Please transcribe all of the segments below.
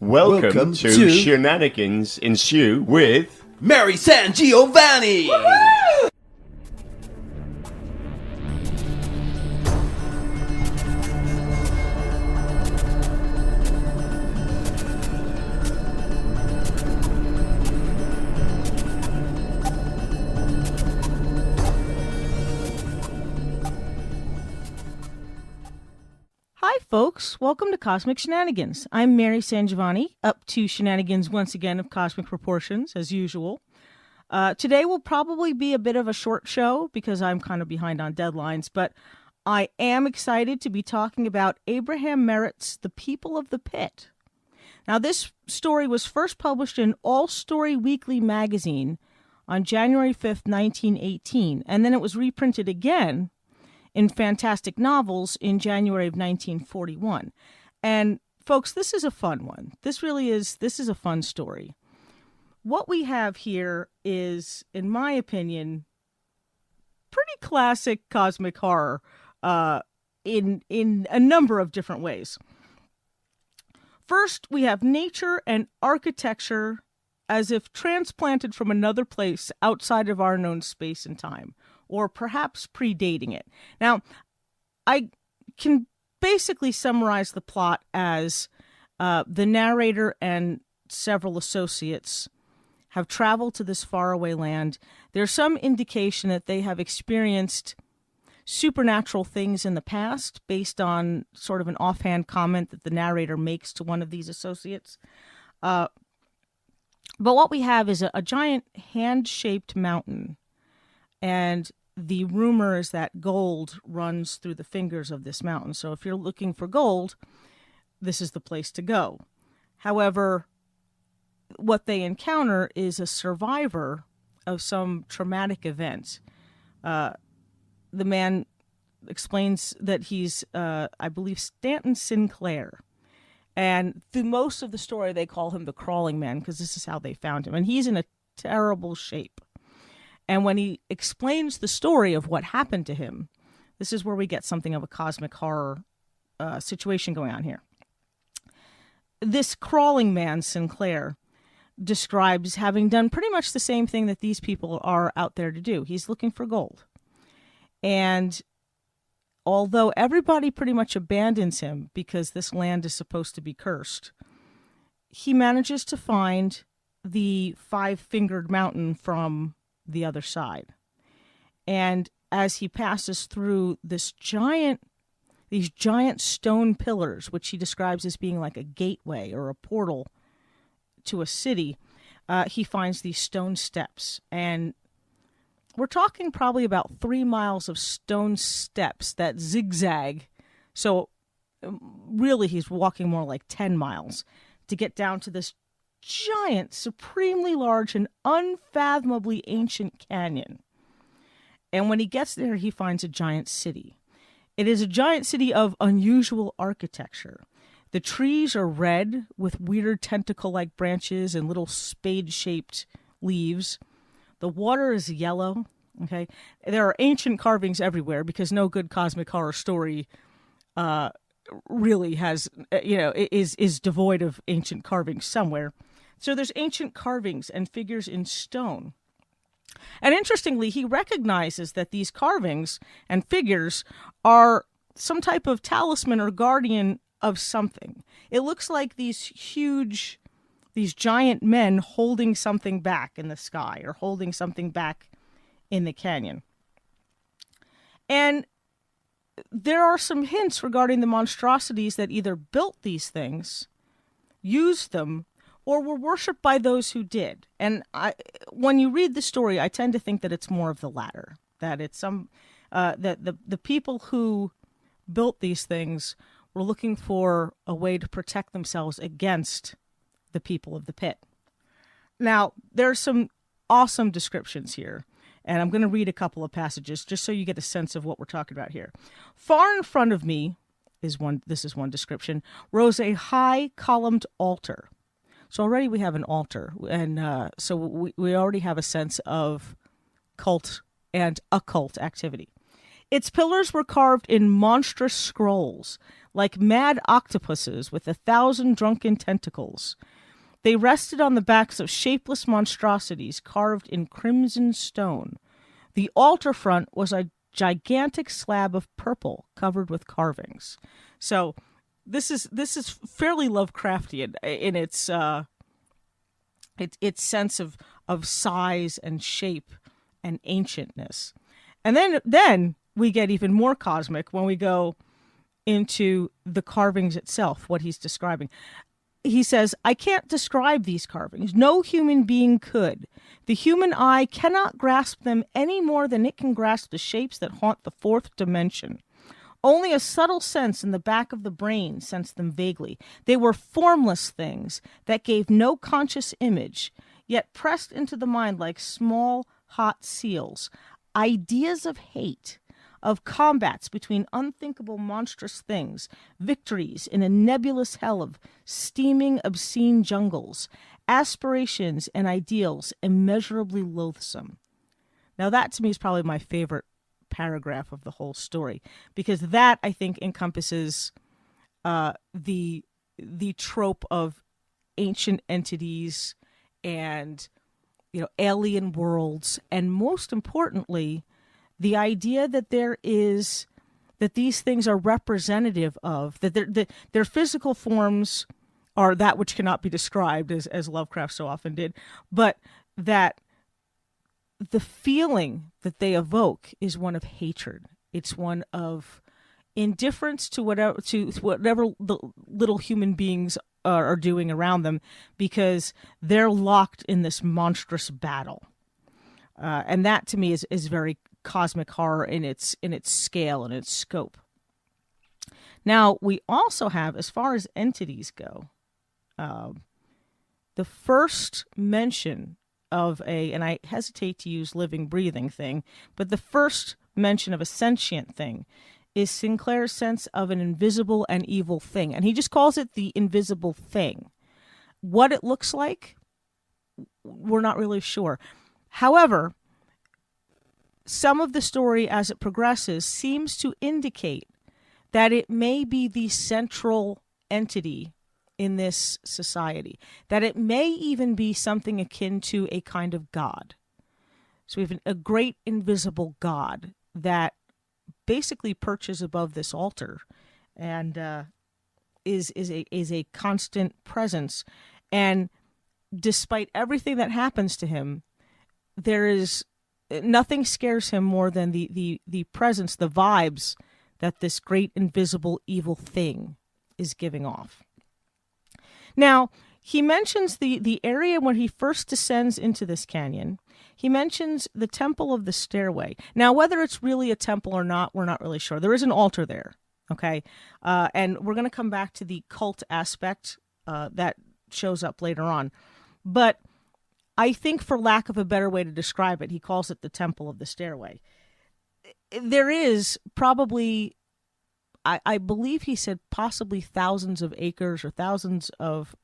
Welcome to Shenanigans Ensue with Merritt SanGiovanni! Hi, folks. Welcome to Cosmic Shenanigans. I'm Merritt SanGiovanni, up to shenanigans once again of cosmic proportions, as usual. Today will probably be a bit of a short show because I'm kind of behind on deadlines, but I am excited to be talking about Abraham Merritt's The People of the Pit. Now, this story was first published in All Story Weekly magazine on January 5th, 1918, and then it was reprinted again in Fantastic Novels in January of 1941. And folks, this is a fun one. This is a fun story. What we have here is, in my opinion, pretty classic cosmic horror in a number of different ways. First, we have nature and architecture as if transplanted from another place outside of our known space and time, or perhaps predating it. Now, I can basically summarize the plot as the narrator and several associates have traveled to this faraway land. There's some indication that they have experienced supernatural things in the past based on sort of an offhand comment that the narrator makes to one of these associates. But what we have is a giant hand-shaped mountain, and the rumor is that gold runs through the fingers of this mountain. So if you're looking for gold, this is the place to go. However, what they encounter is a survivor of some traumatic event. The man explains that he's, I believe, Stanton Sinclair. And through most of the story, they call him the Crawling Man because this is how they found him. And he's in a terrible shape. And when he explains the story of what happened to him, this is where we get something of a cosmic horror situation going on here. This Crawling Man, Sinclair, describes having done pretty much the same thing that these people are out there to do. He's looking for gold. And although everybody pretty much abandons him because this land is supposed to be cursed, he manages to find the five-fingered mountain from the other side. And as he passes through these giant stone pillars, which he describes as being like a gateway or a portal to a city, he finds these stone steps. And we're talking probably about 3 miles of stone steps that zigzag. So really he's walking more like 10 miles to get down to this giant, supremely large, and unfathomably ancient canyon. And when he gets there, he finds a giant city. It is a giant city of unusual architecture. The trees are red with weird tentacle-like branches and little spade-shaped leaves. The water is yellow. Okay, there are ancient carvings everywhere because no good cosmic horror story really has, is devoid of ancient carvings somewhere. So there's ancient carvings and figures in stone. And interestingly, he recognizes that these carvings and figures are some type of talisman or guardian of something. It looks like these giant men holding something back in the sky or holding something back in the canyon. And there are some hints regarding the monstrosities that either built these things, used them, or were worshipped by those who did. And when you read the story, I tend to think that it's more of the latter, that it's that the people who built these things were looking for a way to protect themselves against the people of the pit. Now, there's some awesome descriptions here, and I'm going to read a couple of passages just so you get a sense of what we're talking about here. Far in front of me this is one description, rose a high columned altar. So already we have an altar, and so we already have a sense of cult and occult activity. Its pillars were carved in monstrous scrolls, like mad octopuses with 1,000 drunken tentacles. They rested on the backs of shapeless monstrosities carved in crimson stone. The altar front was a gigantic slab of purple covered with carvings. So this is fairly Lovecraftian in its sense of size and shape and ancientness. And then we get even more cosmic when we go into the carvings itself, what he's describing. He says, I can't describe these carvings. No human being could. The human eye cannot grasp them any more than it can grasp the shapes that haunt the fourth dimension. Only a subtle sense in the back of the brain sensed them vaguely. They were formless things that gave no conscious image, yet pressed into the mind like small, hot seals. Ideas of hate, of combats between unthinkable monstrous things, victories in a nebulous hell of steaming, obscene jungles, aspirations and ideals immeasurably loathsome. Now that to me is probably my favorite paragraph of the whole story, because that I think encompasses the trope of ancient entities and alien worlds, and most importantly, the idea that that these things are representative of, that their physical forms are that which cannot be described, as Lovecraft so often did, but that the feeling that they evoke is one of hatred. It's one of indifference to whatever the little human beings are doing around them, because they're locked in this monstrous battle. And that to me is very cosmic horror in its scale and its scope. Now we also have, as far as entities go, the first mention of and I hesitate to use living, breathing thing, but the first mention of a sentient thing is Sinclair's sense of an invisible and evil thing. And he just calls it the invisible thing. What it looks like, we're not really sure. However, some of the story as it progresses seems to indicate that it may be the central entity in this society, that it may even be something akin to a kind of god. So we have a great invisible god that basically perches above this altar and is a constant presence. And despite everything that happens to him, nothing scares him more than the presence, the vibes that this great invisible evil thing is giving off. Now, he mentions the area when he first descends into this canyon. He mentions the Temple of the Stairway. Now, whether it's really a temple or not, we're not really sure. There is an altar there, okay? And we're going to come back to the cult aspect that shows up later on. But I think, for lack of a better way to describe it, he calls it the Temple of the Stairway. There is probably, I believe he said possibly thousands of acres or thousands of,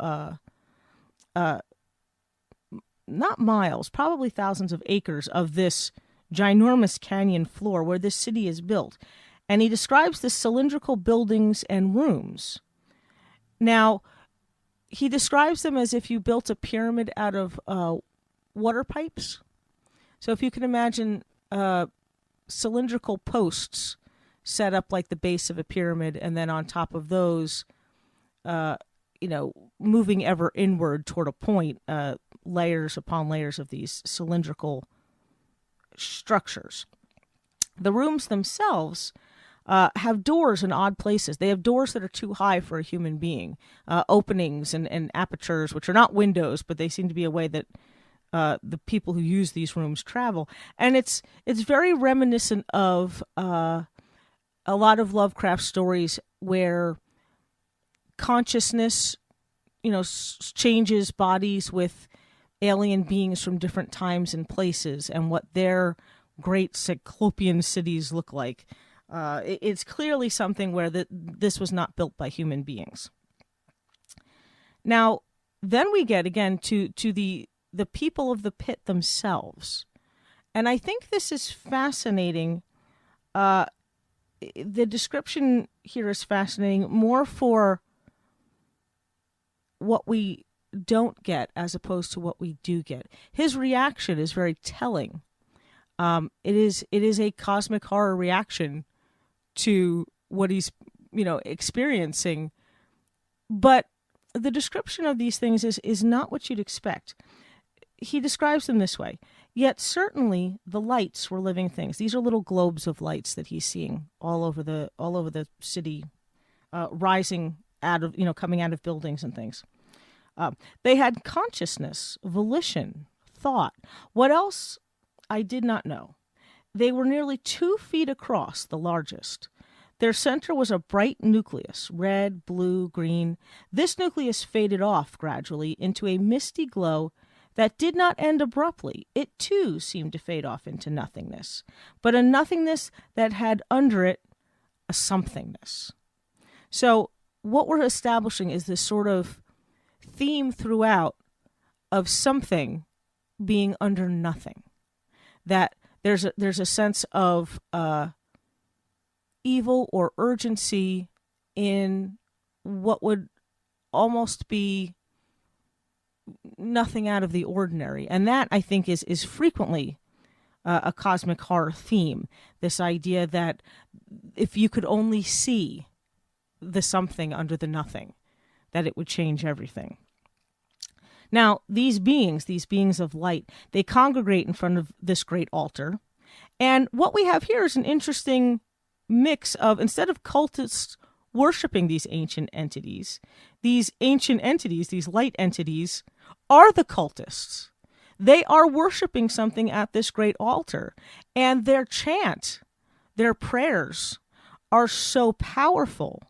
not miles, probably thousands of acres of this ginormous canyon floor where this city is built. And he describes the cylindrical buildings and rooms. Now, he describes them as if you built a pyramid out of water pipes. So if you can imagine cylindrical posts set up like the base of a pyramid, and then on top of those, moving ever inward toward a point, layers upon layers of these cylindrical structures. The rooms themselves have doors in odd places. They have doors that are too high for a human being, openings and apertures, which are not windows, but they seem to be a way that the people who use these rooms travel. And it's very reminiscent of a lot of Lovecraft stories where consciousness, changes bodies with alien beings from different times and places, and what their great cyclopean cities look like. It's clearly something where this was not built by human beings. Now, then we get again to the people of the pit themselves. And I think this is fascinating the description here is fascinating, more for what we don't get as opposed to what we do get. His reaction is very telling. It is a cosmic horror reaction to what he's experiencing, but the description of these things is not what you'd expect. He describes them this way: yet certainly the lights were living things. These are little globes of lights that he's seeing all over the city, rising out of coming out of buildings and things. They had consciousness, volition, thought. What else? I did not know. They were nearly 2 feet across, the largest. Their center was a bright nucleus, red, blue, green. This nucleus faded off gradually into a misty glow that did not end abruptly. It, too, seemed to fade off into nothingness, but a nothingness that had under it a somethingness. So what we're establishing is this sort of theme throughout of something being under nothing. That there's a sense of evil or urgency in what would almost be nothing out of the ordinary. And that, I think, is frequently a cosmic horror theme. This idea that if you could only see the something under the nothing, that it would change everything. Now, these beings of light, they congregate in front of this great altar. And what we have here is an interesting mix of, instead of cultists worshiping these ancient entities, these light entities, are the cultists. They are worshiping something at this great altar. And their chant, their prayers, are so powerful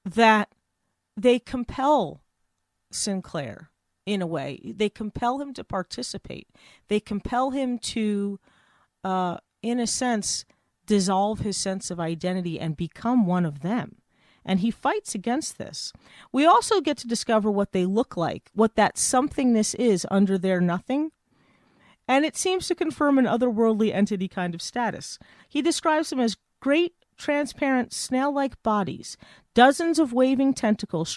that they compel Sinclair, in a way. They compel him to participate. They compel him to, in a sense, dissolve his sense of identity and become one of them. And he fights against this. We also get to discover what they look like, what that somethingness is under their nothing. And it seems to confirm an otherworldly entity kind of status. He describes them as great, transparent, snail-like bodies, dozens of waving tentacles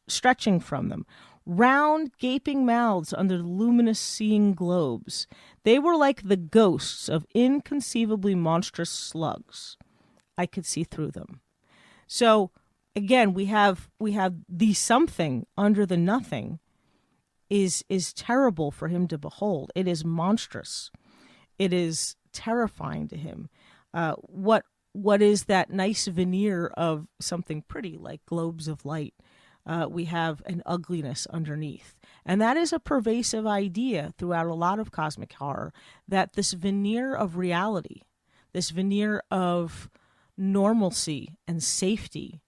stretching from them, round, gaping mouths under luminous seeing globes. They were like the ghosts of inconceivably monstrous slugs. I could see through them. So, again, we have the something under the nothing is terrible for him to behold. It is monstrous. It is terrifying to him. What is that nice veneer of something pretty, like globes of light? We have an ugliness underneath. And that is a pervasive idea throughout a lot of cosmic horror, that this veneer of reality, this veneer of normalcy and safety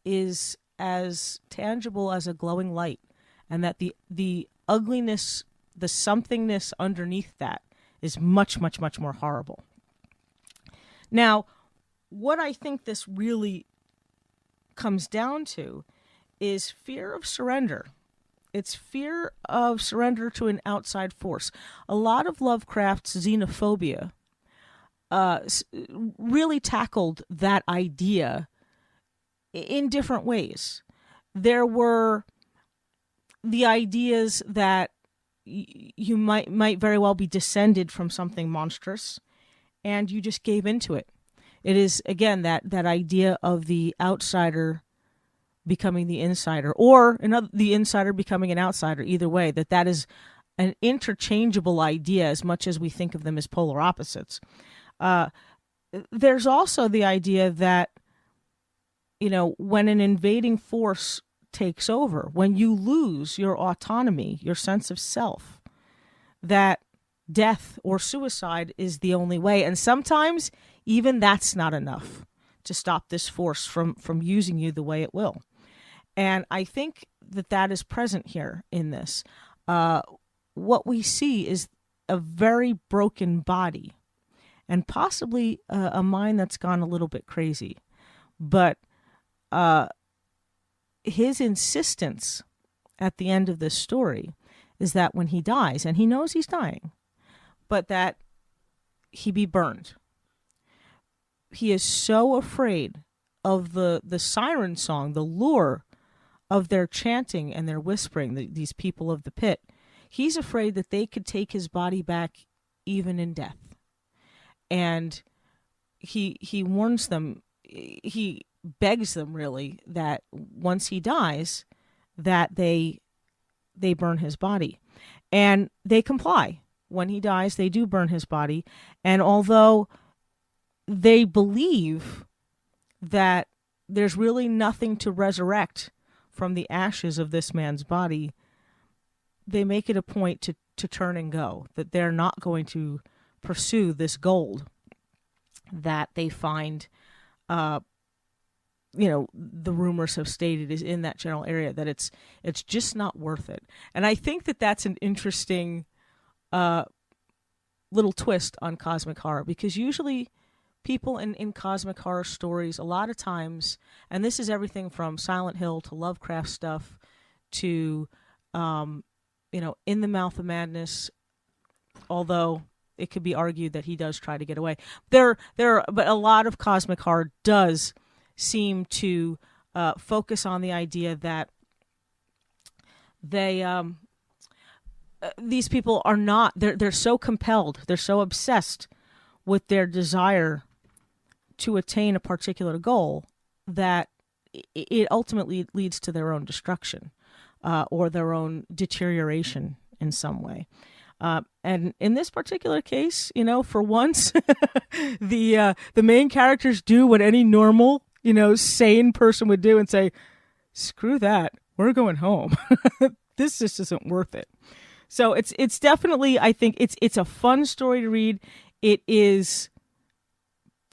is as tangible as a glowing light, and that the ugliness, the somethingness underneath that is much, much, much more horrible. Now, what I think this really comes down to is fear of surrender. It's fear of surrender to an outside force. A lot of Lovecraft's xenophobia really tackled that idea in different ways. There were the ideas that you might very well be descended from something monstrous, and you just gave into it. It is, again, that idea of the outsider becoming the insider, or the insider becoming an outsider. Either way, that is an interchangeable idea as much as we think of them as polar opposites. There's also the idea that, when an invading force takes over, when you lose your autonomy, your sense of self, that death or suicide is the only way. And sometimes even that's not enough to stop this force from using you the way it will. And I think that is present here in this. What we see is a very broken body, and possibly a mind that's gone a little bit crazy. But his insistence at the end of this story is that when he dies, and he knows he's dying, but that he be burned. he is so afraid of the siren song, the lure of their chanting and their whispering, these people of the pit. He's afraid that they could take his body back even in death. And he warns them, he begs them really, that once he dies, that they burn his body. And they comply. When he dies, they do burn his body. And although they believe that there's really nothing to resurrect from the ashes of this man's body, they make it a point to turn and go, that they're not going to pursue this gold that they find, the rumors have stated is in that general area, that it's just not worth it. And I think that that's an interesting little twist on cosmic horror, because usually people in cosmic horror stories, a lot of times, and this is everything from Silent Hill to Lovecraft stuff to, In the Mouth of Madness, although it could be argued that he does try to get away. But a lot of cosmic horror does seem to focus on the idea that these people are not, they're so compelled, they're so obsessed with their desire to attain a particular goal that it ultimately leads to their own destruction or their own deterioration in some way. And in this particular case, for once, the main characters do what any normal, sane person would do and say, screw that, we're going home. This just isn't worth it. So it's definitely, I think it's a fun story to read. It is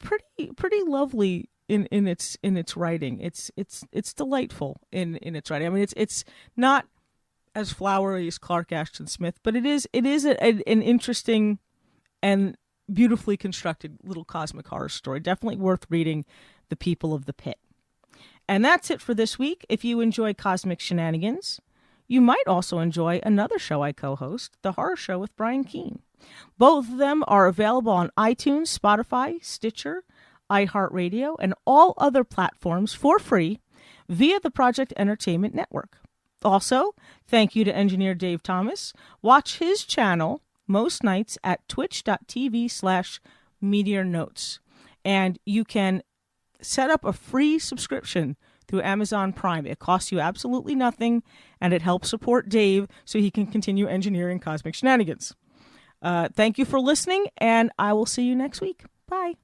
pretty lovely in its writing. It's delightful in its writing. I mean, it's not as flowery as Clark Ashton Smith, but it is an interesting and beautifully constructed little cosmic horror story. Definitely worth reading. The People of the Pit. And that's it for this week. If you enjoy Cosmic Shenanigans, you might also enjoy another show I co-host, The Horror Show with Brian Keene. Both of them are available on iTunes, Spotify, Stitcher, iHeartRadio, and all other platforms for free via the Project Entertainment Network. Also, thank you to engineer Dave Thomas. Watch his channel most nights at twitch.tv/Meteor Notes. And you can set up a free subscription through Amazon Prime. It costs you absolutely nothing, and it helps support Dave so he can continue engineering Cosmic Shenanigans. Thank you for listening, and I will see you next week. Bye.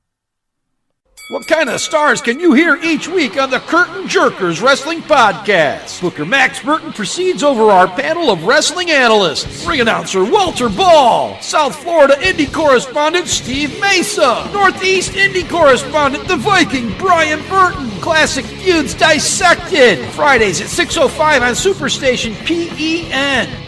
What kind of stars can you hear each week on the Curtain Jerkers Wrestling Podcast? Booker Max Burton proceeds over our panel of wrestling analysts. Ring announcer Walter Ball. South Florida Indie correspondent Steve Mesa. Northeast Indie correspondent the Viking Brian Burton. Classic Feuds Dissected. Fridays at 6:05 on Superstation PEN.